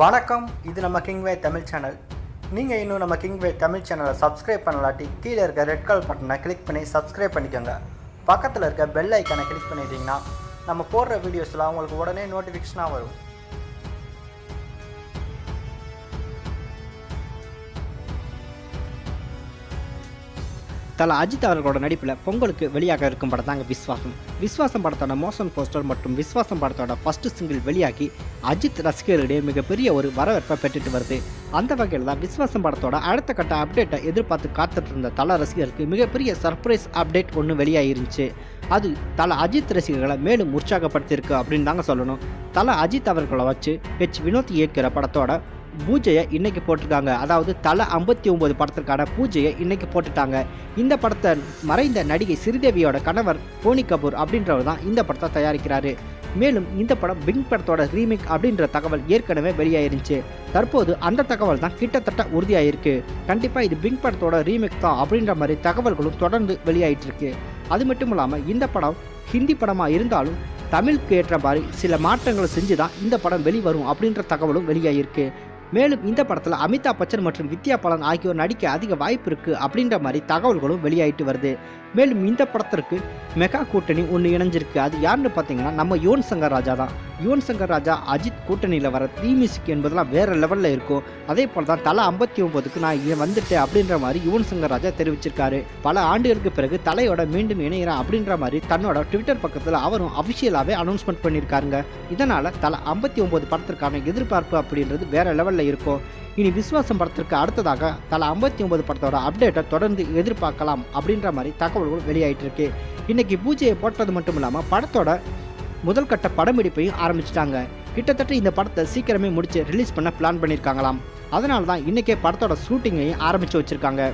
வணக்கம். இது நம்ம கிங்வே தமிழ் சேனல். நீங்கள் இன்னும் நம்ம கிங்வே தமிழ் சேனலை சப்ஸ்கிரைப் பண்ணலாட்டி கீழே இருக்க ரெட் கலர் பட்டனை கிளிக் பண்ணி சப்ஸ்கிரைப் பண்ணிக்கோங்க. பக்கத்தில் இருக்க பெல் ஐக்கானை கிளிக் பண்ணிட்டீங்கன்னா நம்ம போடுற வீடியோஸ்லாம் உங்களுக்கு உடனே நோட்டிஃபிகேஷனாக வரும். தல அஜித் அவர்களோட நடிப்பில் பொங்கலுக்கு வெளியாக இருக்கும் படம் தாங்க விஸ்வாசம் படத்தோட மோஷன் போஸ்டர் மற்றும் விஸ்வாசம் படத்தோட ஃபர்ஸ்ட் சிங்கிள் வெளியாகி அஜித் ரசிகர்களிடையே மிகப்பெரிய ஒரு வரவேற்பை பெற்றுட்டு வருது. அந்த வகையில் தான் விஸ்வாசம் படத்தோட அடுத்த கட்ட அப்டேட்டை எதிர்பார்த்து காத்துட்டு இருந்த தல ரசிகருக்கு மிகப்பெரிய சர்ப்ரைஸ் அப்டேட் ஒன்று வெளியாகிருந்துச்சு. அது தல அஜித் ரசிகர்களை மேலும் உற்சாகப்படுத்தியிருக்கு அப்படின்னு தாங்க சொல்லணும். தல அஜித் அவர்களை வச்சு வினோத் இயக்கிற படத்தோட பூஜையை இன்னைக்கு போட்டிருக்காங்க. அதாவது தல 59 படத்திற்கான பூஜையை இன்னைக்கு போட்டுட்டாங்க. இந்த படத்தை மறைந்த நடிகை ஸ்ரீதேவியோட கணவர் போனி கபூர் அப்படின்றவர் தான் இந்த படத்தை தயாரிக்கிறாரு. மேலும் இந்த படம் பிங் படத்தோட ரீமேக் அப்படின்ற தகவல் ஏற்கனவே வெளியாயிருந்துச்சு. தற்போது அந்த தகவல் தான் கிட்டத்தட்ட உறுதியாயிருக்கு. கண்டிப்பாக இது பிங் படத்தோட ரீமேக் தான் அப்படின்ற மாதிரி தகவல்களும் தொடர்ந்து வெளியாயிட்டு இருக்கு. அது மட்டும் இல்லாமல் இந்த படம் ஹிந்தி படமாக இருந்தாலும் தமிழுக்கு ஏற்ற மாதிரி சில மாற்றங்களை செஞ்சு தான் இந்த படம் வெளிவரும் அப்படின்ற தகவலும் வெளியாகிருக்கு. மேலும் இந்த படத்தில் அமிதாப் பச்சன் மற்றும் வித்யா பாலன் ஆகியோர் நடிக்க அதிக வாய்ப்பு இருக்குது அப்படின்ற மாதிரி தகவல்களும் வெளியாகிட்டு வருது. மேலும் இந்த படத்திற்கு மெகா கூட்டணி ஒன்று இணைஞ்சிருக்கு. அது யாருன்னு பார்த்தீங்கன்னா நம்ம யுவன் சங்கர் ராஜா தான். யுவன் சங்கர் ராஜா அஜித் கூட்டணியில் வர தீ மியூசிக் என்பதெல்லாம் வேறு லெவலில் இருக்கும். அதே போல் தான் தல 59க்கு நான் இங்கே வந்துட்டேன் அப்படின்ற மாதிரி யுவன் சங்கர் ராஜா தெரிவிச்சிருக்காரு. பல ஆண்டுகளுக்கு பிறகு தலையோட மீண்டும் இணைகிறேன் அப்படின்ற மாதிரி தன்னோட ட்விட்டர் பக்கத்தில் அவரும் அஃபிஷியலாகவே அனௌன்ஸ்மெண்ட் பண்ணியிருக்காருங்க. இதனால் தல 59 படத்திற்கான எதிர்பார்ப்பு அப்படின்றது வேறு லெவலில் இருக்கும். இனி விஸ்வாசம் படத்திற்கு அடுத்ததாக தல 59 படத்தோட அப்டேட்டை தொடர்ந்து எதிர்பார்க்கலாம் அப்படின்ற மாதிரி தகவல்கள் வெளியாயிட்டு இருக்கு. இன்னைக்கு பூஜையை போட்டது மட்டும் இல்லாமல் படத்தோட முதல் கட்ட படம்பிடிப்பையும் ஆரம்பிச்சிட்டாங்க. கிட்டத்தட்ட இந்த படத்தை சீக்கிரமே முடிச்சு ரிலீஸ் பண்ண பிளான் பண்ணியிருக்காங்களாம். அதனால தான் இன்னைக்கே படத்தோட ஷூட்டிங்கையும் ஆரம்பித்து வச்சிருக்காங்க.